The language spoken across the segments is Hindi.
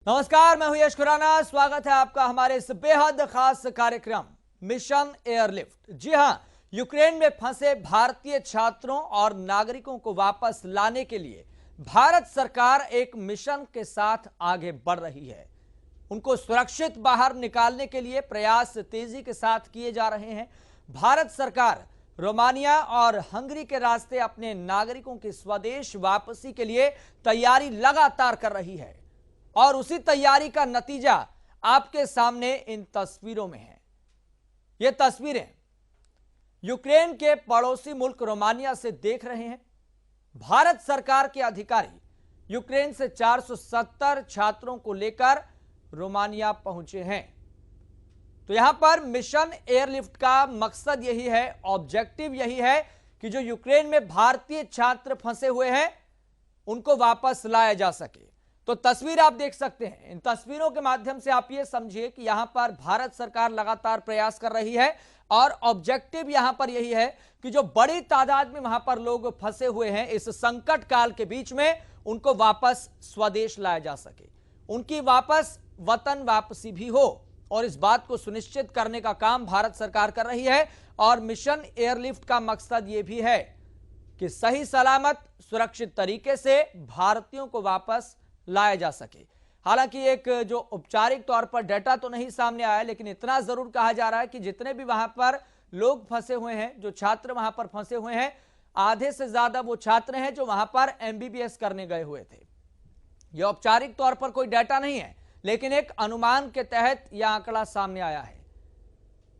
नमस्कार, मैं हूं यश खुराना। स्वागत है आपका हमारे इस बेहद खास कार्यक्रम मिशन एयरलिफ्ट। जी हां, यूक्रेन में फंसे भारतीय छात्रों और नागरिकों को वापस लाने के लिए भारत सरकार एक मिशन के साथ आगे बढ़ रही है। उनको सुरक्षित बाहर निकालने के लिए प्रयास तेजी के साथ किए जा रहे हैं। भारत सरकार रोमानिया और हंगरी के रास्ते अपने नागरिकों की स्वदेश वापसी के लिए तैयारी लगातार कर रही है और उसी तैयारी का नतीजा आपके सामने इन तस्वीरों में है। ये तस्वीरें यूक्रेन के पड़ोसी मुल्क रोमानिया से देख रहे हैं। भारत सरकार के अधिकारी यूक्रेन से 470 छात्रों को लेकर रोमानिया पहुंचे हैं। तो यहां पर मिशन एयरलिफ्ट का मकसद यही है, ऑब्जेक्टिव यही है कि जो यूक्रेन में भारतीय छात्र फंसे हुए हैं उनको वापस लाया जा सके। तो तस्वीर आप देख सकते हैं। इन तस्वीरों के माध्यम से आप ये समझिए कि यहां पर भारत सरकार लगातार प्रयास कर रही है और ऑब्जेक्टिव यहां पर यही है कि जो बड़ी तादाद में वहां पर लोग फंसे हुए हैं इस संकट काल के बीच में, उनको वापस स्वदेश लाया जा सके, उनकी वापस वतन वापसी भी हो। और इस बात को सुनिश्चित करने का काम भारत सरकार कर रही है। और मिशन एयरलिफ्ट का मकसद यह भी है कि सही सलामत सुरक्षित तरीके से भारतीयों को वापस लाया जा सके। हालांकि एक जो औपचारिक तौर पर डेटा तो नहीं सामने आया, लेकिन इतना जरूर कहा जा रहा है कि जितने भी वहां पर लोग फंसे हुए हैं, जो छात्र वहां पर फंसे हुए हैं, आधे से ज्यादा वो छात्र हैं जो वहां पर एमबीबीएस करने गए हुए थे। यह औपचारिक तौर पर कोई डेटा नहीं है, लेकिन एक अनुमान के तहत यह आंकड़ा सामने आया है।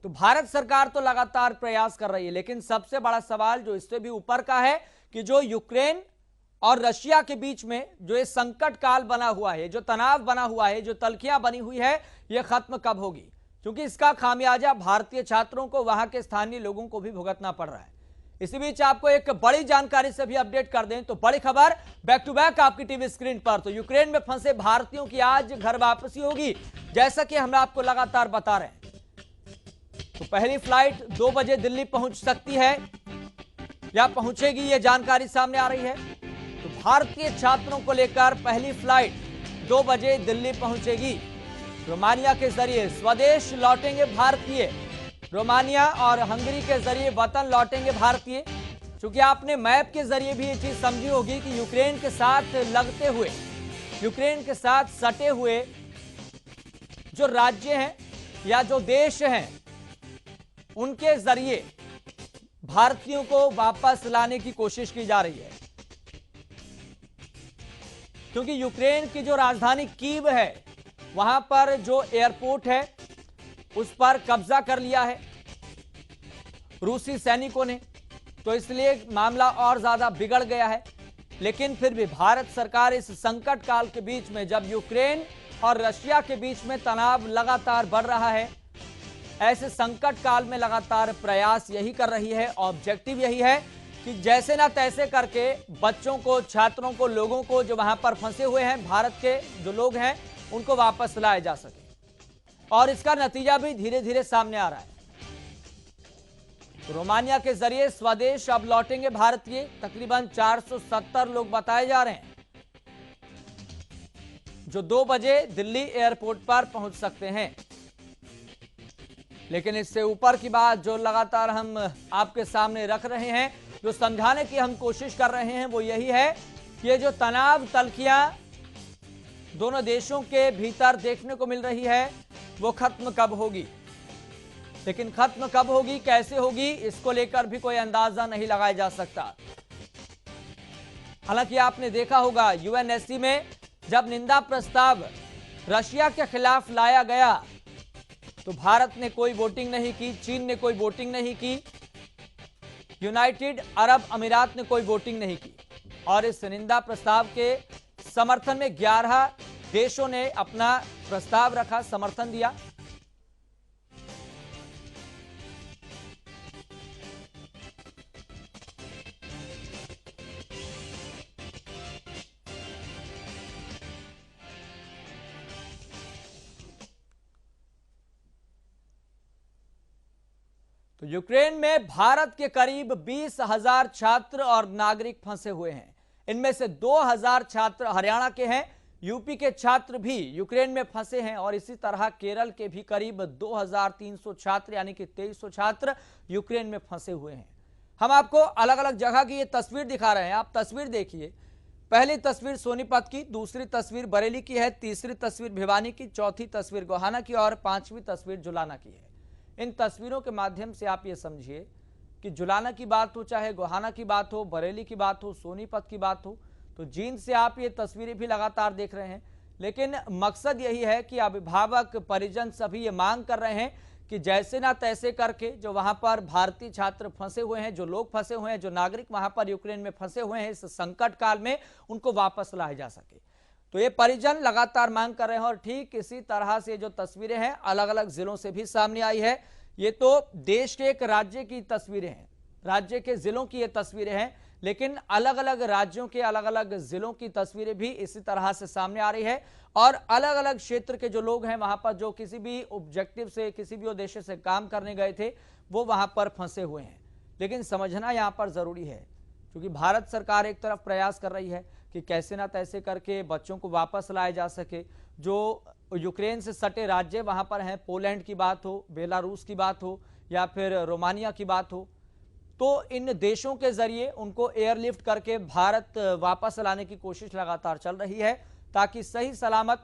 तो भारत सरकार तो लगातार प्रयास कर रही है, लेकिन सबसे बड़ा सवाल जो इससे भी ऊपर का है कि जो यूक्रेन और रशिया के बीच में जो ये संकट काल बना हुआ है, जो तनाव बना हुआ है, जो तल्खियां बनी हुई है, यह खत्म कब होगी? क्योंकि इसका खामियाजा भारतीय छात्रों को, वहां के स्थानीय लोगों को भी भुगतना पड़ रहा है। इसी बीच आपको एक बड़ी जानकारी से भी अपडेट कर दें तो बड़ी खबर बैक टू बैक आपकी टीवी स्क्रीन पर। तो यूक्रेन में फंसे भारतीयों की आज घर वापसी होगी, जैसा कि हम आपको लगातार बता रहे हैं। तो पहली फ्लाइट 2 बजे दिल्ली पहुंच सकती है या पहुंचेगी, यह जानकारी सामने आ रही है। तो भारतीय छात्रों को लेकर पहली फ्लाइट 2 बजे दिल्ली पहुंचेगी। रोमानिया के जरिए स्वदेश लौटेंगे भारतीय, रोमानिया और हंगरी के जरिए वतन लौटेंगे भारतीय। क्योंकि आपने मैप के जरिए भी ये चीज समझी होगी कि यूक्रेन के साथ लगते हुए, यूक्रेन के साथ सटे हुए जो राज्य हैं या जो देश हैं, उनके जरिए भारतीयों को वापस लाने की कोशिश की जा रही है। क्योंकि यूक्रेन की जो राजधानी कीव है, वहां पर जो एयरपोर्ट है उस पर कब्जा कर लिया है रूसी सैनिकों ने, तो इसलिए मामला और ज्यादा बिगड़ गया है। लेकिन फिर भी भारत सरकार इस संकट काल के बीच में, जब यूक्रेन और रशिया के बीच में तनाव लगातार बढ़ रहा है, ऐसे संकट काल में लगातार प्रयास यही कर रही है, ऑब्जेक्टिव यही है कि जैसे ना तैसे करके बच्चों को, छात्रों को, लोगों को जो वहां पर फंसे हुए हैं, भारत के जो लोग हैं, उनको वापस लाया जा सके। और इसका नतीजा भी धीरे धीरे सामने आ रहा है। तो रोमानिया के जरिए स्वदेश अब लौटेंगे भारतीय, तकरीबन 470 लोग बताए जा रहे हैं जो 2 बजे दिल्ली एयरपोर्ट पर पहुंच सकते हैं। लेकिन इससे ऊपर की बात जो लगातार हम आपके सामने रख रहे हैं, जो समझाने की हम कोशिश कर रहे हैं, वो यही है कि ये जो तनाव तल्खियां दोनों देशों के भीतर देखने को मिल रही है, वो खत्म कब होगी। लेकिन खत्म कब होगी, कैसे होगी, इसको लेकर भी कोई अंदाजा नहीं लगाया जा सकता। हालांकि आपने देखा होगा यूएनएससी में जब निंदा प्रस्ताव रशिया के खिलाफ लाया गया तो भारत ने कोई वोटिंग नहीं की, चीन ने कोई वोटिंग नहीं की, यूनाइटेड अरब अमीरात ने कोई वोटिंग नहीं की। और इस निंदा प्रस्ताव के समर्थन में 11 देशों ने अपना प्रस्ताव रखा, समर्थन दिया। तो यूक्रेन में भारत के करीब 20,000 छात्र और नागरिक फंसे हुए हैं। इनमें से 2,000 छात्र हरियाणा के हैं, यूपी के छात्र भी यूक्रेन में फंसे हैं और इसी तरह केरल के भी करीब 2300 छात्र यानी कि 2300 छात्र यूक्रेन में फंसे हुए हैं। हम आपको अलग अलग जगह की ये तस्वीर दिखा रहे हैं, आप तस्वीर देखिए। पहली तस्वीर सोनीपत की, दूसरी तस्वीर बरेली की है, तीसरी तस्वीर भिवानी की, चौथी तस्वीर गोहाना की और पांचवी तस्वीर जुलाना की है। इन तस्वीरों के माध्यम से आप ये समझिए कि जुलाना की बात हो, चाहे गोहाना की बात हो, बरेली की बात हो, सोनीपत की बात हो, तो जींद से आप ये तस्वीरें भी लगातार देख रहे हैं। लेकिन मकसद यही है कि अभिभावक परिजन सभी ये मांग कर रहे हैं कि जैसे ना तैसे करके जो वहां पर भारतीय छात्र फंसे हुए हैं, जो लोग फंसे हुए हैं, जो नागरिक वहां पर यूक्रेन में फंसे हुए हैं, इस संकट काल में उनको वापस लाया जा सके। तो ये परिजन लगातार मांग कर रहे हैं और ठीक इसी तरह से जो तस्वीरें हैं अलग अलग जिलों से भी सामने आई है। ये तो देश के एक राज्य की तस्वीरें हैं, राज्य के जिलों की ये तस्वीरें हैं, लेकिन अलग अलग राज्यों के अलग अलग जिलों की तस्वीरें भी इसी तरह से सामने आ रही है और अलग अलग क्षेत्र के जो लोग हैं वहां पर जो किसी भी ऑब्जेक्टिव से, किसी भी उद्देश्य से काम करने गए थे, वो वहां पर फंसे हुए हैं। लेकिन समझना यहां पर जरूरी है, क्योंकि भारत सरकार एक तरफ प्रयास कर रही है कि कैसे ना तैसे करके बच्चों को वापस लाया जा सके। जो यूक्रेन से सटे राज्य वहां पर हैं, पोलैंड की बात हो, बेलारूस की बात हो या फिर रोमानिया की बात हो, तो इन देशों के जरिए उनको एयरलिफ्ट करके भारत वापस लाने की कोशिश लगातार चल रही है, ताकि सही सलामत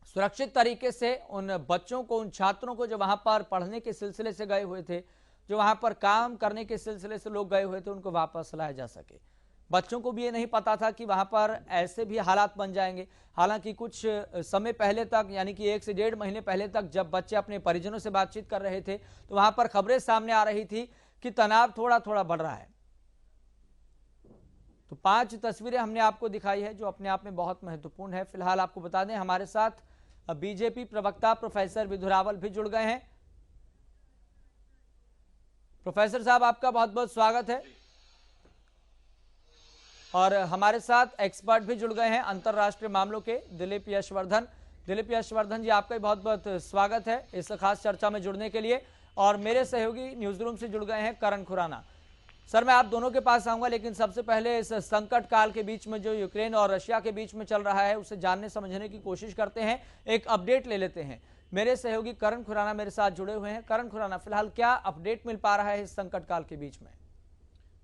सुरक्षित तरीके से उन बच्चों को, उन छात्रों को जो वहां पर पढ़ने के सिलसिले से गए हुए थे, जो वहां पर काम करने के सिलसिले से लोग गए हुए थे, उनको वापस लाया जा सके। बच्चों को भी ये नहीं पता था कि वहां पर ऐसे भी हालात बन जाएंगे। हालांकि कुछ समय पहले तक, यानी कि 1 से 1.5 महीने पहले तक जब बच्चे अपने परिजनों से बातचीत कर रहे थे, तो वहां पर खबरें सामने आ रही थी कि तनाव थोड़ा थोड़ा बढ़ रहा है। तो 5 तस्वीरें हमने आपको दिखाई है जो अपने आप में बहुत महत्वपूर्ण है। फिलहाल आपको बता दें हमारे साथ बीजेपी प्रवक्ता प्रोफेसर विधुरावल भी जुड़ गए हैं। प्रोफेसर साहब, आपका बहुत बहुत स्वागत है। और हमारे साथ एक्सपर्ट भी जुड़ गए हैं अंतरराष्ट्रीय मामलों के, दिलीप यशवर्धन। दिलीप यशवर्धन जी, आपका भी बहुत बहुत स्वागत है इस खास चर्चा में जुड़ने के लिए। और मेरे सहयोगी न्यूज रूम से जुड़ गए हैं करण खुराना। सर, मैं आप दोनों के पास आऊंगा, लेकिन सबसे पहले इस संकट काल के बीच में जो यूक्रेन और रशिया के बीच में चल रहा है उसे जानने समझने की कोशिश करते हैं, एक अपडेट ले लेते हैं। मेरे सहयोगी करण खुराना मेरे साथ जुड़े हुए हैं। करण खुराना, फिलहाल क्या अपडेट मिल पा रहा है इस संकट काल के बीच में?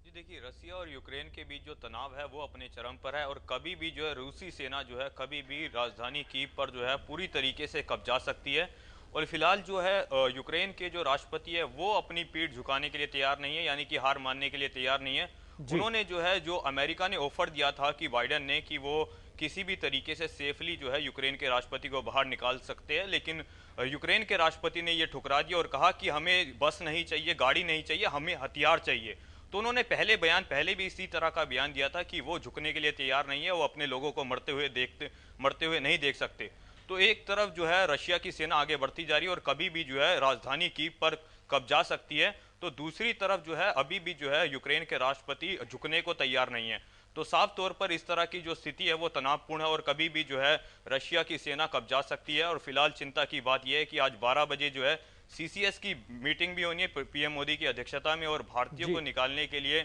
जी देखिए, रसिया और यूक्रेन के बीच जो तनाव है वो अपने चरम पर है और कभी भी जो है रूसी सेना जो है कभी भी राजधानी कीव पर जो है पूरी तरीके से कब्जा सकती है। और फिलहाल जो है यूक्रेन के जो राष्ट्रपति है वो अपनी पीठ झुकाने के लिए तैयार नहीं है, यानी कि हार मानने के लिए तैयार नहीं है। उन्होंने जो है, जो अमेरिका ने ऑफर दिया था कि बाइडेन ने, कि वो किसी भी तरीके से सेफली जो है यूक्रेन के राष्ट्रपति को बाहर निकाल सकते हैं, लेकिन यूक्रेन के राष्ट्रपति ने ये ठुकरा दिया और कहा कि हमें बस नहीं चाहिए, गाड़ी नहीं चाहिए, हमें हथियार चाहिए। तो उन्होंने पहले भी इसी तरह का बयान दिया था कि वो झुकने के लिए तैयार नहीं है, वो अपने लोगों को मरते हुए नहीं देख सकते। तो एक तरफ जो है रशिया की सेना आगे बढ़ती जा रही है और कभी भी जो है राजधानी कीव पर कब्जा सकती है, तो दूसरी तरफ जो है अभी भी जो है यूक्रेन के राष्ट्रपति झुकने को तैयार नहीं है। तो साफ तौर पर इस तरह की जो स्थिति है वो तनावपूर्ण है और कभी भी जो है रशिया की सेना कब्जा सकती है। और फिलहाल चिंता की बात यह है कि आज 12 बजे जो है सीसीएस की मीटिंग भी होनी है पीएम मोदी की अध्यक्षता में, और भारतीयों को निकालने के लिए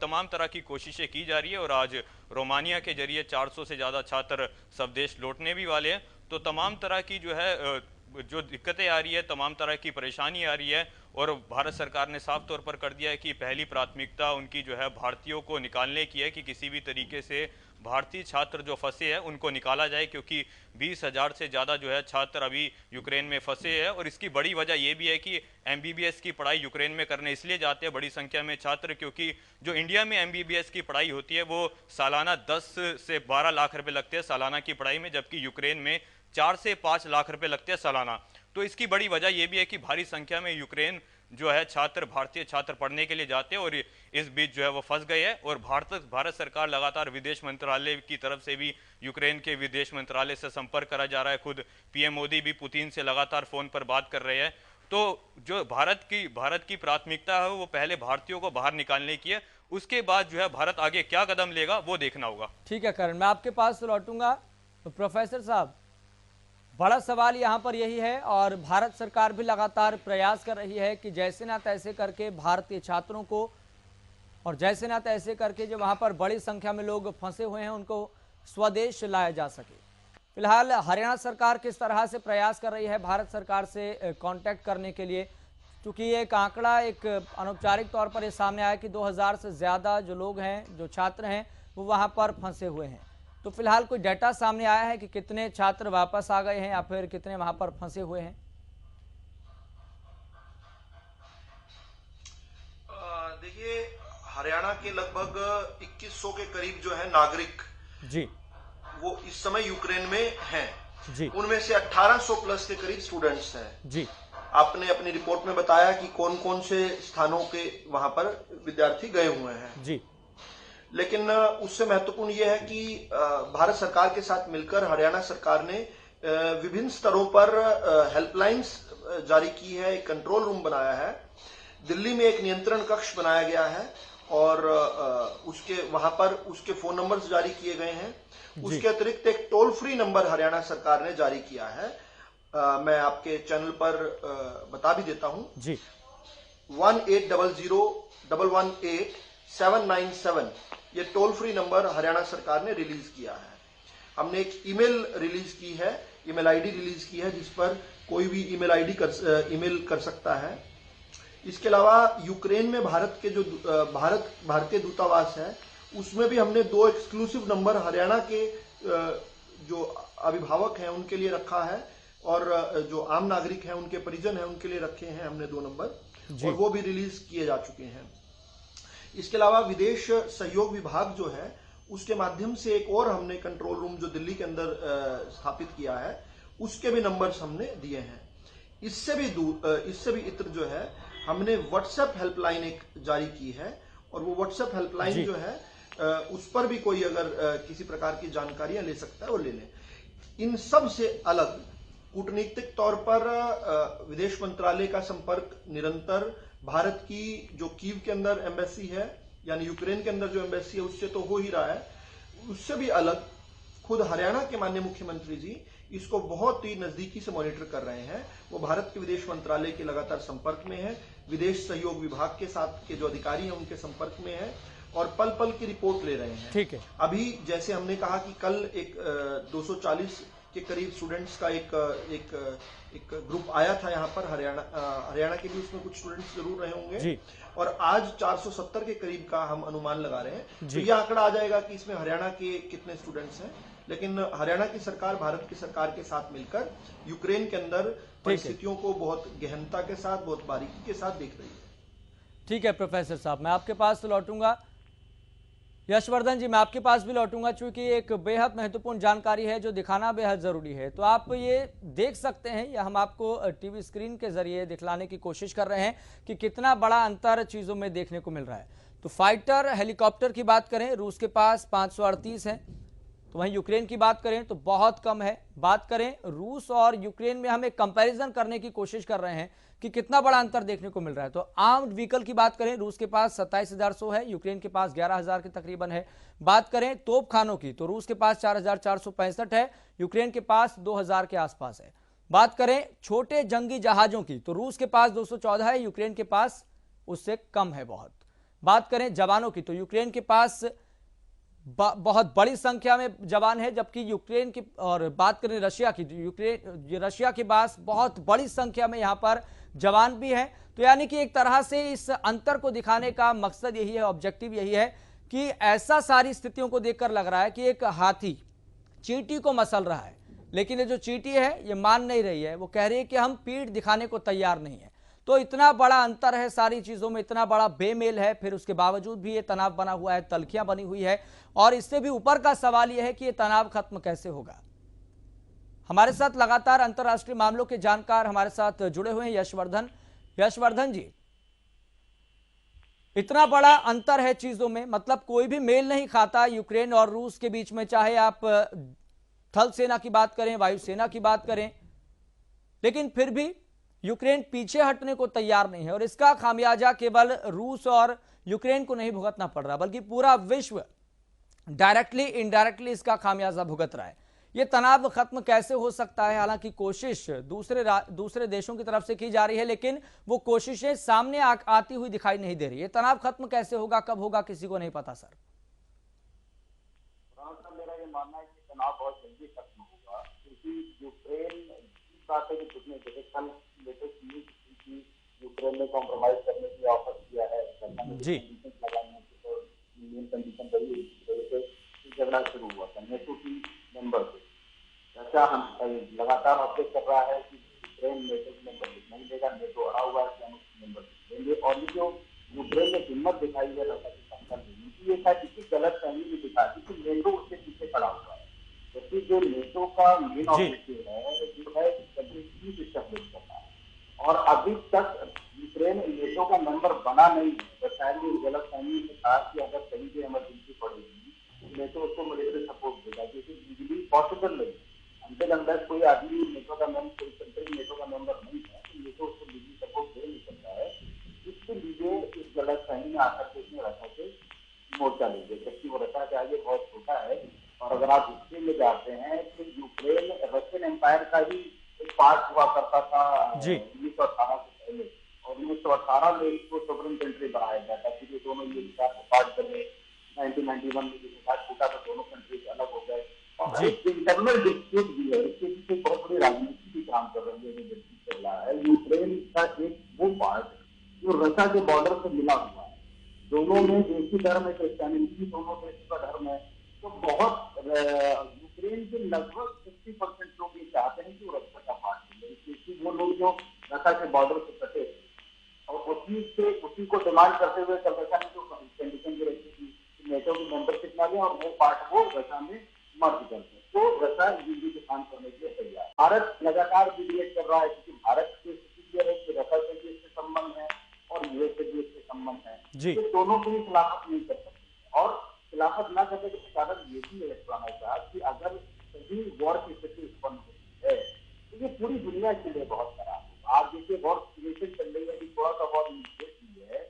तमाम तरह की कोशिशें की जा रही है। और आज रोमानिया के जरिए 400 से ज़्यादा छात्र स्वदेश लौटने भी वाले हैं। तो तमाम तरह की जो है जो दिक्कतें आ रही है, तमाम तरह की परेशानी आ रही है, और भारत सरकार ने साफ तौर पर कर दिया है कि पहली प्राथमिकता उनकी जो है भारतीयों को निकालने की है, कि किसी भी तरीके से भारतीय छात्र जो फंसे हैं उनको निकाला जाए, क्योंकि 20,000 से ज़्यादा जो है छात्र अभी यूक्रेन में फंसे हैं। और इसकी बड़ी वजह यह भी है कि एमबीबीएस की पढ़ाई यूक्रेन में करने इसलिए जाते हैं बड़ी संख्या में छात्र, क्योंकि जो इंडिया में एमबीबीएस की पढ़ाई होती है वो सालाना 10 से 12 लाख रुपए लगते हैं सालाना की पढ़ाई में, जबकि यूक्रेन में 4 से 5 लाख रुपए लगते हैं सालाना। तो इसकी बड़ी वजह यह भी है कि भारी संख्या में यूक्रेन जो है छात्र, भारतीय छात्र पढ़ने के लिए जाते हैं और इस बीच जो है वो फंस गए हैं। और भारत सरकार लगातार विदेश मंत्रालय की तरफ से भी यूक्रेन के विदेश मंत्रालय से संपर्क करा जा रहा है। खुद पीएम मोदी भी पुतिन से लगातार फोन पर बात कर रहे हैं। तो जो भारत की प्राथमिकता है वो पहले भारतीयों को बाहर निकालने की है, उसके बाद जो है भारत आगे क्या कदम लेगा वो देखना होगा। ठीक है करण, मैं आपके पास लौटूंगा। तो प्रोफेसर साहब, बड़ा सवाल यहाँ पर यही है और भारत सरकार भी लगातार प्रयास कर रही है कि जैसे ना तैसे करके भारतीय छात्रों को, और जैसे ना तैसे करके जो वहाँ पर बड़ी संख्या में लोग फंसे हुए हैं उनको स्वदेश लाया जा सके। फिलहाल हरियाणा सरकार किस तरह से प्रयास कर रही है भारत सरकार से कांटेक्ट करने के लिए, क्योंकि एक आंकड़ा एक अनौपचारिक तौर पर ये सामने आया कि 2000 से ज़्यादा जो लोग हैं, जो छात्र हैं, वो वहाँ पर फंसे हुए हैं। तो फिलहाल कोई डाटा सामने आया है कि कितने छात्र वापस आ गए हैं या फिर कितने वहाँ पर फंसे हुए हैं? देखिए, हरियाणा के लगभग 2100 के करीब जो है नागरिक जी, वो इस समय यूक्रेन में हैं। जी, उनमें से 1800 प्लस के करीब स्टूडेंट्स हैं। जी, आपने अपनी रिपोर्ट में बताया कि कौन कौन से स्थानों के वहां पर विद्यार्थी गए हुए हैं। जी, लेकिन उससे महत्वपूर्ण यह है कि भारत सरकार के साथ मिलकर हरियाणा सरकार ने विभिन्न स्तरों पर हेल्पलाइंस जारी की है, एक कंट्रोल रूम बनाया है, दिल्ली में एक नियंत्रण कक्ष बनाया गया है और उसके वहां पर उसके फोन नंबर्स जारी किए गए हैं। उसके अतिरिक्त एक टोल फ्री नंबर हरियाणा सरकार ने जारी किया है, मैं आपके चैनल पर बता भी देता हूं जी, 1800-118-797 ये टोल फ्री नंबर हरियाणा सरकार ने रिलीज किया है। हमने एक ईमेल रिलीज की है, ईमेल आईडी रिलीज की है, जिस पर कोई भी ईमेल आईडी ईमेल कर सकता है। इसके अलावा यूक्रेन में भारत के जो भारतीय दूतावास है, उसमें भी हमने 2 एक्सक्लूसिव नंबर हरियाणा के जो अभिभावक हैं उनके लिए रखा है और जो आम नागरिक हैं, उनके परिजन हैं, उनके लिए रखे हैं हमने 2 नंबर, और वो भी रिलीज किए जा चुके हैं। इसके अलावा विदेश सहयोग विभाग जो है, उसके माध्यम से एक और हमने कंट्रोल रूम जो दिल्ली के अंदर स्थापित किया है, उसके भी नंबर्स हमने दिए हैं। इससे भी इतर जो है, हमने व्हाट्सएप हेल्पलाइन एक जारी की है और वो व्हाट्सएप हेल्पलाइन जो है उस पर भी कोई अगर किसी प्रकार की जानकारियां ले सकता है वो ले ले। इन सब से अलग कूटनीतिक तौर पर विदेश मंत्रालय का संपर्क निरंतर भारत की जो कीव के अंदर एम्बेसी है, यानी यूक्रेन के अंदर जो एम्बेसी है, उससे तो हो ही रहा है। उससे भी अलग खुद हरियाणा के माननीय मुख्यमंत्री जी इसको बहुत ही नजदीकी से मॉनिटर कर रहे हैं। वो भारत के विदेश मंत्रालय के लगातार संपर्क में है, विदेश सहयोग विभाग के साथ के जो अधिकारी हैं उनके संपर्क में है और पल पल की रिपोर्ट ले रहे हैं। ठीक है। अभी जैसे हमने कहा कि कल एक 240 के करीब स्टूडेंट्स का एक ग्रुप आया था यहाँ पर हरियाणा के भी उसमें कुछ स्टूडेंट्स जरूर रहे होंगे जी। और आज 470 के करीब का हम अनुमान लगा रहे हैं। तो यह आंकड़ा आ जाएगा कि इसमें हरियाणा के कितने स्टूडेंट्स हैं, लेकिन हरियाणा की सरकार भारत की सरकार के साथ मिलकर यूक्रेन के अंदर परिस्थितियों को बहुत गहनता के साथ, बहुत बारीकी के साथ देख रही है। ठीक है प्रोफेसर साहब, मैं आपके पास तो लौटूंगा। यशवर्धन जी, मैं आपके पास भी लौटूंगा, चूंकि एक बेहद महत्वपूर्ण जानकारी है जो दिखाना बेहद जरूरी है। तो आप ये देख सकते हैं, या हम आपको टीवी स्क्रीन के जरिए दिखलाने की कोशिश कर रहे हैं कि कितना बड़ा अंतर चीजों में देखने को मिल रहा है। तो फाइटर हेलीकॉप्टर की बात करें, रूस के पास 538 है, तो वहीं यूक्रेन की बात करें तो बहुत कम है। बात करें रूस और यूक्रेन में, हम एक कंपैरिजन करने की कोशिश कर रहे हैं कि कितना बड़ा अंतर देखने को मिल रहा है। तो आर्म्ड व्हीकल की बात करें, रूस के पास 27,100 है, यूक्रेन के पास 11,000 के तकरीबन है। बात करें तोप खानों की, तो रूस के पास 4,465 है, यूक्रेन के पास 2,000 के आसपास है। बात करें छोटे जंगी जहाजों की, तो रूस के पास 214 है, यूक्रेन के पास उससे कम है बहुत। बात करें जवानों की, तो यूक्रेन के पास बहुत बड़ी संख्या में जवान है, जबकि यूक्रेन की, और बात करें रशिया की, रशिया के पास बहुत बड़ी संख्या में यहां पर जवान भी हैं। तो यानी कि एक तरह से इस अंतर को दिखाने का मकसद यही है, ऑब्जेक्टिव यही है कि ऐसा सारी स्थितियों को देखकर लग रहा है कि एक हाथी चींटी को मसल रहा है, लेकिन ये जो चींटी है ये मान नहीं रही है, वो कह रही है कि हम पीठ दिखाने को तैयार नहीं है। तो इतना बड़ा अंतर है सारी चीजों में, इतना बड़ा बेमेल है, फिर उसके बावजूद भी ये तनाव बना हुआ है, तल्खियां बनी हुई है, और इससे भी ऊपर का सवाल यह है कि ये तनाव खत्म कैसे होगा। हमारे साथ लगातार अंतर्राष्ट्रीय मामलों के जानकार हमारे साथ जुड़े हुए हैं यशवर्धन जी, इतना बड़ा अंतर है चीजों में, मतलब कोई भी मेल नहीं खाता यूक्रेन और रूस के बीच में, चाहे आप थल सेना की बात करें, वायुसेना की बात करें, लेकिन फिर भी यूक्रेन पीछे हटने को तैयार नहीं है। और इसका खामियाजा केवल रूस और यूक्रेन को नहीं भुगतना पड़ रहा, बल्कि पूरा विश्व डायरेक्टली इनडायरेक्टली इसका खामियाजा भुगत रहा है। यह तनाव खत्म कैसे हो सकता है? हालांकि कोशिश दूसरे देशों की तरफ से की जा रही है, लेकिन वो कोशिशें सामने आती हुई दिखाई नहीं दे रही है। तनाव खत्म कैसे होगा, कब होगा, किसी को नहीं पता सर। मेरा ये मानना है कि तनाव बहुत जल्दी खत्म होगा, क्योंकि यूक्रेन की बात है कि कुछ नहीं जैसे कल लेटेस्ट न्यूज थी कि यूक्रेन ने कॉम्प्रोमाइज करने की ऑफर किया है, जी कंडीशन लगाने की, तो मेन कंडीशन वही है, इस वजह से झगड़ा शुरू हुआ था नेटो की मेंबर से। रशिया हम लगातार अपडेट कर रहा है कि यूक्रेन नेटो की मेंबरशिप नहीं लेगा, नेटो अड़ा हुआ है कि हम उसकी मेंबरशिप लेंगे। और ये जो यूक्रेन ने हिम्मत दिखाई है रशिया की टक्कर देने की, ये शायद किसी गलत फहमी में दिखा दी कि नेटो उसके पीछे खड़ा हुआ है, जबकि जो नेटो का मेन जी ऑब्जेक्टिव है जो है पीस स्टेब्लिश करना है। और अभी तक यूक्रेन नेटो का मेंबर बना नहीं है। तो शायद ये गलत फहमी में था कि अगर कहीं भी इमरजेंसी पड़ेगी नेटो उसको मिलिट्री सपोर्ट देगा, क्योंकि लीगली पॉसिबल नहीं है। अंटिल अनलेस कोई आदमी नेटो का मेंबर, कोई कंट्री नेटो का मेंबर नहीं है, तो नेटो उसको लीगली सपोर्ट दे नहीं सकता है। इसके लिए इस गलत फहमी में आकर के इसने रखा के मोर्चा लेंगे, जबकि वो रशिया के आगे बहुत छोटा है। और अगर आप हिस्ट्री में जाते हैं कि यूक्रेन रशियन एम्पायर का ही एक पार्ट हुआ करता था जी 1918 से पहले, और 1918 में इसको सोवरेन कंट्री बनाया गया था, फिर ये दोनों ये विचार को पार्ट करने 1991 में जो विचार टूटा तो दोनों कंट्रीज अलग हो गए। और जी एक इंटरनल डिस्प्यूट भी है, इसके पीछे बहुत बड़ी राजनीति भी काम कर रही है, जो डिस्प्यूट चल रहा है। यूक्रेन का एक वो पार्ट जो रशिया के बॉर्डर से मिला हुआ है, दोनों में एक ही धर्म है, क्रिश्चियनिटी, दोनों देश का धर्म है। तो बहुत यूक्रेन के लगभग 60% लोग ये चाहते हैं कि वो रशिया का पार्ट मिले, क्योंकि वो लोग जो रशिया के बॉर्डर से कटे थे और उसी को डिमांड करते हुए कल रशिया ने जो कंडीशन भी रखी थी कि नेटो की मेंबरशिप ना लें और वो पार्ट वो रशिया में मर्ज कर दें, तो रशिया यूजी के काम करने के लिए तैयार। भारत लगातार विरोध कर रहा है, क्योंकि भारत की स्थिति यह है कि रशिया से भी इससे संबंध है और यूएस से भी इससे संबंध है, जी ये दोनों को भी खिलाफत नहीं कर सकते। और खिलाफत न करने के कारण ये भी है साहब कि अगर कहीं वॉर की स्थिति उत्पन्न होती है तो ये पूरी दुनिया के लिए बहुत खराब होगा। आप देखिए वॉर सिचुएशन चल रही है, थोड़ा सा वॉर है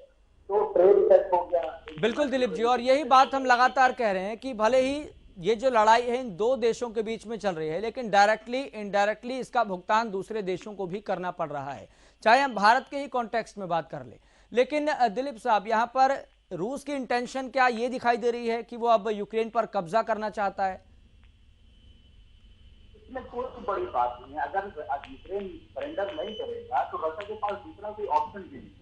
तो ट्रेड इफेक्ट हो गया। बिल्कुल दिलीप जी, और यही बात हम लगातार कह रहे हैं कि भले ही ये जो लड़ाई है इन दो देशों के बीच में चल रही है, लेकिन डायरेक्टली इनडायरेक्टली इसका भुगतान दूसरे देशों को भी करना पड़ रहा है, चाहे हम भारत के ही कॉन्टेक्स्ट में बात कर ले। लेकिन दिलीप साहब, यहाँ पर रूस की इंटेंशन क्या ये दिखाई दे रही है कि वो अब यूक्रेन पर कब्जा करना चाहता है? इसमें कोई बड़ी बात नहीं है। अगर यूक्रेन सरेंडर नहीं करेगा तो रशिया के पास दूसरा कोई ऑप्शन भी नहीं।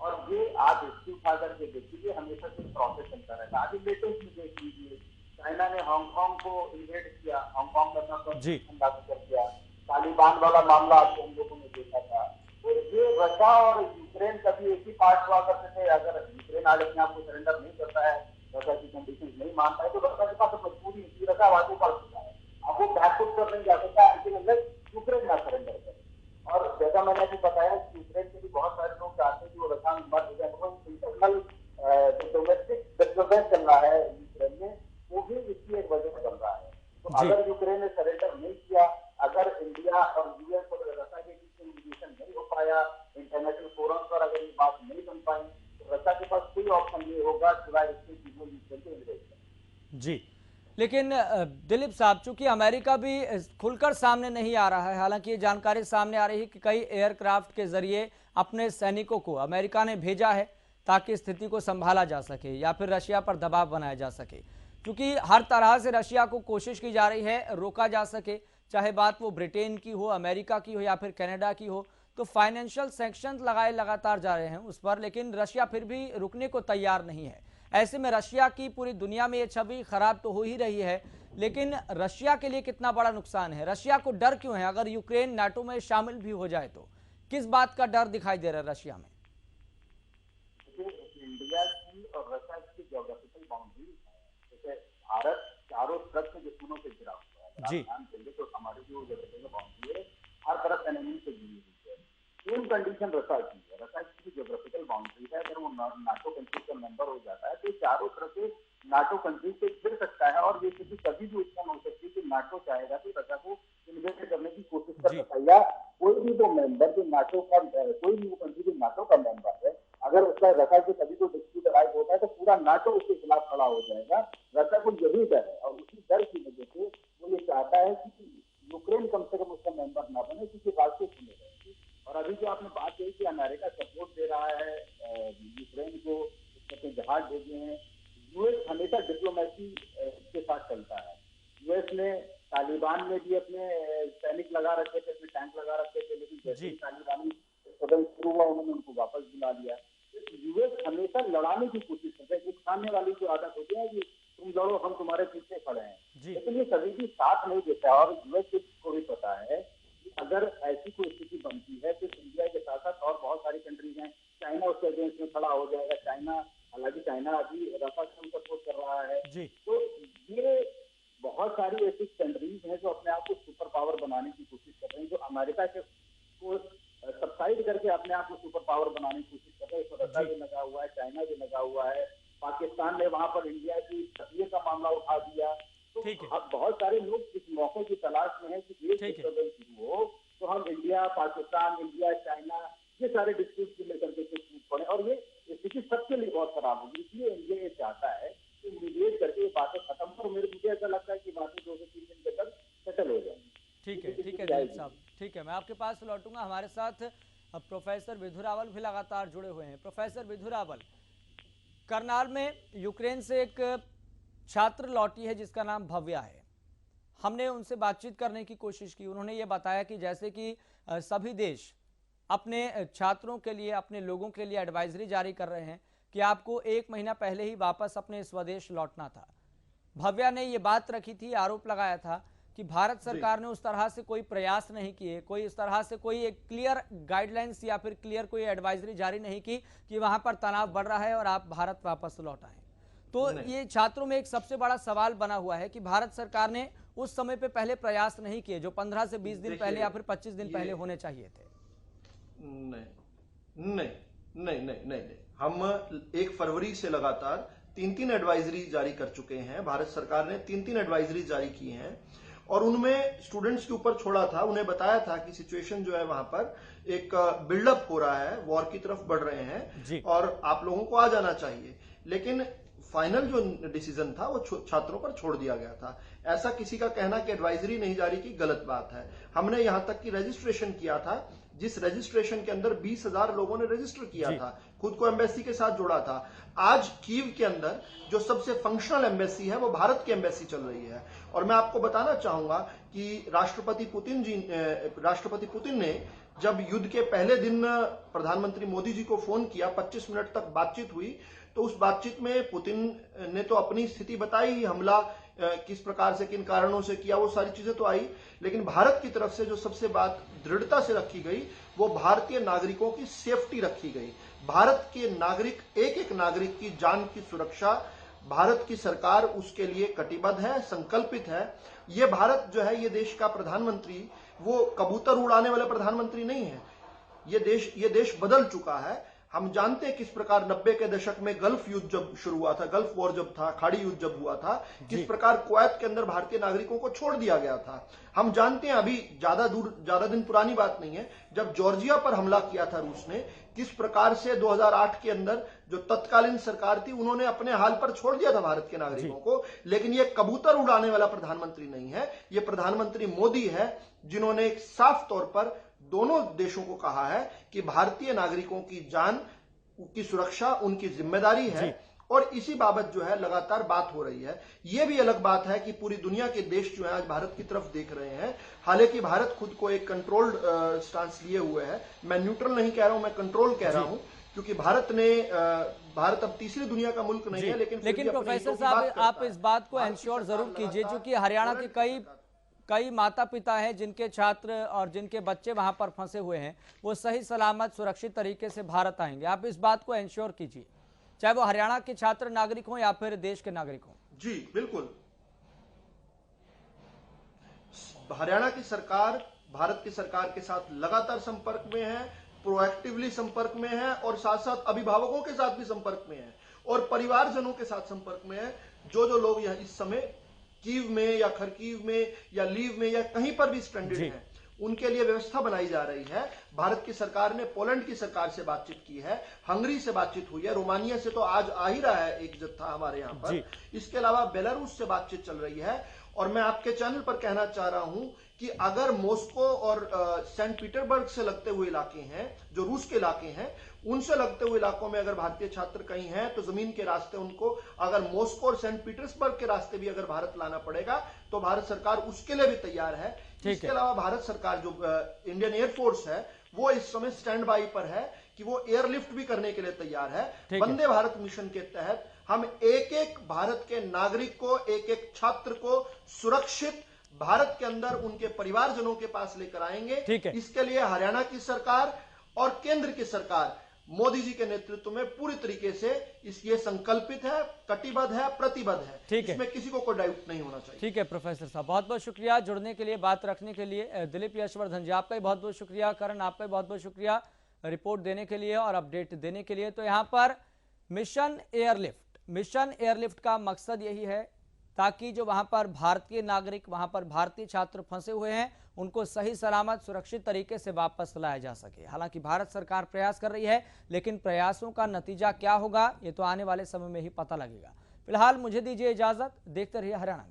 और ये आप हिस्ट्री उठा करके देखिए, हमेशा से प्रोसेस चलता रहता है। अभी लेटेस्ट में देख लीजिए, चाइना ने हांगकांग को इन्वेड किया, हांगकांग में अपना कॉन्स्टिट्यूशन लागू कर दिया। तालिबान वाला मामला आपको हम लोगों ने देखा था। तो ये रशिया और यूक्रेन कभी एक ही पार्ट हुआ करते थे। अगर यूक्रेन आज अपने आप को सरेंडर नहीं करता है, रशिया की कंडीशन नहीं मानता है, तो रशिया के पास मजबूरी होती है, रशिया आगे बढ़ चुका है। अब वो बैकफुट कर नहीं जा सकता, यूक्रेन ना सरेंडर करे। और जैसा मैंने अभी बताया कि यूक्रेन के भी बहुत सारे लोग चाहते हैं कि वो रशिया में मर जाए, तो इंटरनल डोमेस्टिक डिस्टर्बेंस चल रहा है यूक्रेन में, वो भी इसकी एक वजह से चल रहा है। तो अगर यूक्रेन ने सरेंडर नहीं किया, अगर इंडिया और यूएस और रशिया के बीच मीडिएशन नहीं हो पाया, इंटरनेशनल फोरम पर अगर ये बात नहीं बन पाई, तो रशिया के पास कोई ऑप्शन नहीं होगा सिवाय इसके चीजों यूक्रेन के विरोध। जी, लेकिन दिलीप साहब, चूंकि अमेरिका भी खुलकर सामने नहीं आ रहा है, हालांकि ये जानकारी सामने आ रही है कि कई एयरक्राफ्ट के जरिए अपने सैनिकों को अमेरिका ने भेजा है ताकि स्थिति को संभाला जा सके या फिर रशिया पर दबाव बनाया जा सके। क्योंकि हर तरह से रशिया को कोशिश की जा रही है रोका जा सके, चाहे बात वो ब्रिटेन की हो, अमेरिका की हो या फिर कनाडा की हो, तो फाइनेंशियल सैंक्शंस लगाए लगातार जा रहे हैं उस पर, लेकिन रशिया फिर भी रुकने को तैयार नहीं है। ऐसे में रशिया की पूरी दुनिया में ये छवि खराब तो हो ही रही है, लेकिन रशिया के लिए कितना बड़ा नुकसान है? रशिया को डर क्यों है? अगर यूक्रेन नाटो में शामिल भी हो जाए तो किस बात का डर दिखाई दे रहा है रशिया में? इंडिया की और रशिया की ज्योग्राफिकल बाउंड्री है, जैसे भारत चारों तरफ से दुश्मनों से घिरा हुआ है। जी, तो हमारी जो ज्योग्राफिकल बाउंड्री है हर तरफ एनिमी से घिरी हुई है। सेम कंडीशन रशिया की है। रशिया की ज्योग्राफिकल बाउंड्री है, अगर वो नाटो कंट्री का मेंबर हो जाता है तो चारों तरफ से नाटो कंट्री से घिर सकता है। और ये स्थिति कभी भी उत्पन्न हो सकती है कि नाटो चाहेगा तो रशिया को इन्वेस्ट करने की कोशिश कर सकता है, या कोई भी जो मेंबर जो नाटो का, कोई भी कंट्री जो नाटो का मेंबर है, अगर उसका रशिया से कभी कोई डिस्प्यूट राइज होता है तो पूरा नाटो उसके खिलाफ खड़ा हो जाएगा। रशिया को यही डर है और उसी डर की वजह से वो ये चाहता है कि यूक्रेन कम से कम उसका मेंबर ना बने, क्योंकि बात से सुने रहेगी। और अभी जो आपने बात कही कि अमेरिका सपोर्ट दे रहा है यूक्रेन को, उसके जहाज भेजे हैं, यूएस हमेशा डिप्लोमेसी के साथ चलता है। यूएस ने तालिबान में भी अपने सैनिक लगा रखे थे, अपने टैंक लगा रखे थे, लेकिन जैसे ही तालिबानी सदन शुरू हुआ उन्होंने उनको वापस बुला लिया। यूएस हमेशा लड़ाने की कोशिश करता है, उकसाने वाली जो आदत होती है कि तुम लड़ो हम तुम्हारे पीछे खड़े हैं, लेकिन ये कभी भी साथ नहीं देता। और यूएस को भी पता है कि अगर ऐसी कोई स्थिति बनती है तो इंडिया के साथ साथ और बहुत सारी कंट्रीज हैं, चाइना उसके अगेंस्ट में खड़ा हो जाएगा। चाइना, हालांकि चाइना अभी रफा को सपोर्ट कर रहा है, तो ये बहुत सारी ऐसी कंट्रीज हैं जो अपने आप को सुपर पावर बनाने की कोशिश कर रहे हैं, जो अमेरिका के को सबसाइड करके अपने आप को सुपर पावर बनाने की कोशिश कर रहे हैं। रशिया भी लगा हुआ है, चाइना भी लगा हुआ है, पाकिस्तान ने वहां पर इंडिया की तस्वीर का मामला उठा दिया। तो अब बहुत सारे लोग इस मौके की तलाश में है कि देश डिस्टर्बेंस शुरू हो तो हम इंडिया, पाकिस्तान, इंडिया, चाइना, ये सारे डिस्प्यूट को लेकर के टूट पड़े, और ये स्थिति सबके लिए बहुत खराब होगी। इसलिए इंडिया ये चाहता है कि मीडिएट करके ये बातें खत्म हो। मुझे ऐसा लगता है कि बातें 2 से 3 दिन के अंदर सेटल हो जाएंगी। ठीक है दिलीप साहब, ठीक है, मैं आपके पास लौटूंगा। हमारे साथ अब प्रोफेसर विधु रावल भी लगातार जुड़े हुए हैं। प्रोफेसर विधु रावल, करनाल में यूक्रेन से एक छात्र लौटी है जिसका नाम भव्या है। हमने उनसे बातचीत करने की कोशिश की। उन्होंने ये बताया कि जैसे कि सभी देश अपने छात्रों के लिए, अपने लोगों के लिए एडवाइजरी जारी कर रहे हैं कि आपको 1 महीना पहले ही वापस अपने स्वदेश लौटना था। भव्या ने ये बात रखी थी, आरोप लगाया था कि भारत सरकार ने उस तरह से कोई प्रयास नहीं किए, कोई इस तरह से कोई एक क्लियर गाइडलाइंस या फिर क्लियर कोई एडवाइजरी जारी नहीं की कि वहां पर तनाव बढ़ रहा है और आप भारत वापस लौट आए। तो ये छात्रों में एक सबसे बड़ा सवाल बना हुआ है कि भारत सरकार ने उस समय पे पहले प्रयास नहीं किए जो 15 से 20 दिन पहले या फिर 25 दिन पहले होने चाहिए थे। नहीं, हम 1 फरवरी से लगातार 3 एडवाइजरी जारी कर चुके हैं। भारत सरकार ने 3 एडवाइजरी जारी की हैं और उनमें स्टूडेंट्स के ऊपर छोड़ा था। उन्हें बताया था कि सिचुएशन जो है वहां पर एक बिल्डअप हो रहा है, वॉर की तरफ बढ़ रहे हैं और आप लोगों को आ जाना चाहिए। लेकिन फाइनल जो डिसीजन था वो छात्रों पर छोड़ दिया गया था। ऐसा किसी का कहना कि एडवाइजरी नहीं जारी की, गलत बात है। हमने यहां तक कि रजिस्ट्रेशन किया था, जिस रजिस्ट्रेशन के अंदर 20,000 लोगों ने रजिस्टर किया था, खुद को एम्बेसी के साथ जोड़ा था। आज कीव के अंदर जो सबसे फंक्शनल एम्बेसी है वो भारत की एम्बेसी चल रही है। और मैं आपको बताना चाहूंगा कि राष्ट्रपति पुतिन ने जब युद्ध के पहले दिन प्रधानमंत्री मोदी जी को फोन किया, 25 मिनट तक बातचीत हुई, तो उस बातचीत में पुतिन ने तो अपनी स्थिति बताई, हमला किस प्रकार से, किन कारणों से किया, वो सारी चीजें तो आई। लेकिन भारत की तरफ से जो सबसे बात दृढ़ता से रखी गई वो भारतीय नागरिकों की सेफ्टी रखी गई। भारत के नागरिक, एक नागरिक की जान की सुरक्षा, भारत की सरकार उसके लिए कटिबद्ध है, संकल्पित है। ये भारत जो है, ये देश का प्रधानमंत्री वो कबूतर उड़ाने वाले प्रधानमंत्री नहीं है। ये देश बदल चुका है। हम जानते हैं किस प्रकार 90 के दशक में गल्फ युद्ध जब शुरू हुआ था, गल्फ वॉर जब था, खाड़ी युद्ध जब हुआ था, किस प्रकार कुवैत के अंदर भारतीय नागरिकों को छोड़ दिया गया था। हम जानते हैं, अभी ज्यादा दिन पुरानी बात नहीं है, जब जॉर्जिया पर हमला किया था रूस ने, किस प्रकार से 2008 के अंदर जो तत्कालीन सरकार थी उन्होंने अपने हाल पर छोड़ दिया था भारत के नागरिकों को। लेकिन ये कबूतर उड़ाने वाला प्रधानमंत्री नहीं है, ये प्रधानमंत्री मोदी है, जिन्होंने एक साफ तौर पर दोनों देशों को कहा है कि भारतीय नागरिकों की जान की सुरक्षा उनकी जिम्मेदारी है। और इसी बाबत जो है लगातार बात हो रही है। यह भी अलग बात है कि पूरी दुनिया के देश जो है आज भारत की तरफ देख रहे हैं। हालांकि भारत खुद को एक कंट्रोल्ड स्टांस लिए हुए है। मैं न्यूट्रल नहीं कह रहा हूं, मैं कंट्रोल कह रहा हूं, क्योंकि भारत अब तीसरी दुनिया का मुल्क नहीं है। लेकिन प्रोफेसर साहब, आप इस बात को एंश्योर जरूर कीजिए, क्योंकि हरियाणा के कई माता पिता हैं जिनके छात्र और जिनके बच्चे वहां पर फंसे हुए हैं, वो सही सलामत सुरक्षित तरीके से भारत आएंगे। आप इस बात को एंश्योर कीजिए, चाहे वो हरियाणा के छात्र नागरिक हों या फिर देश के नागरिक हों। जी बिल्कुल। हरियाणा की सरकार भारत की सरकार के साथ लगातार संपर्क में है, प्रोएक्टिवली संपर्क में है, और साथ साथ अभिभावकों के साथ भी संपर्क में है और परिवारजनों के साथ संपर्क में है। जो लोग यहाँ इस समय कीव में या खरकीव में या लीव में या कहीं पर भी स्ट्रैंडेड हैं, उनके लिए व्यवस्था बनाई जा रही है। भारत की सरकार ने पोलैंड की सरकार से बातचीत की है, हंगरी से बातचीत हुई है, रोमानिया से तो आज आ ही रहा है एक जत्था हमारे यहाँ पर। इसके अलावा बेलारूस से बातचीत चल रही है। और मैं आपके चैनल पर कहना चाह रहा हूं कि अगर मॉस्को और सेंट पीटरबर्ग से लगते हुए इलाके हैं, जो रूस के इलाके हैं, उनसे लगते हुए इलाकों में अगर भारतीय छात्र कहीं हैं तो जमीन के रास्ते उनको, अगर मॉस्को और सेंट पीटर्सबर्ग के रास्ते भी अगर भारत लाना पड़ेगा तो भारत सरकार उसके लिए भी तैयार है। इसके अलावा भारत सरकार, जो इंडियन एयरफोर्स है, वो इस समय स्टैंड बाई पर है कि वो एयरलिफ्ट भी करने के लिए तैयार है। वंदे भारत मिशन के तहत हम एक एक भारत के नागरिक को, एक एक छात्र को सुरक्षित भारत के अंदर उनके परिवारजनों के पास लेकर आएंगे। इसके लिए हरियाणा की सरकार और केंद्र की सरकार मोदी जी के नेतृत्व में पूरी तरीके से ये संकल्पित है, कटिबद्ध है, प्रतिबद्ध है। इसमें किसी को कोई डाउट नहीं होना चाहिए। ठीक है प्रोफेसर साहब, बहुत बहुत शुक्रिया जुड़ने के लिए, बात रखने के लिए। दिलीप यशवर्धन जी, आपका भी बहुत बहुत शुक्रिया। करण, आपका भी बहुत बहुत शुक्रिया रिपोर्ट देने के लिए और अपडेट देने के लिए। तो यहाँ पर मिशन एयरलिफ्ट का मकसद यही है ताकि जो वहां पर भारतीय नागरिक, वहां पर भारतीय छात्र फंसे हुए हैं, उनको सही सलामत सुरक्षित तरीके से वापस लाया जा सके। हालांकि भारत सरकार प्रयास कर रही है, लेकिन प्रयासों का नतीजा क्या होगा ये तो आने वाले समय में ही पता लगेगा। फिलहाल मुझे दीजिए इजाजत, देखते रहिए हरियाणा।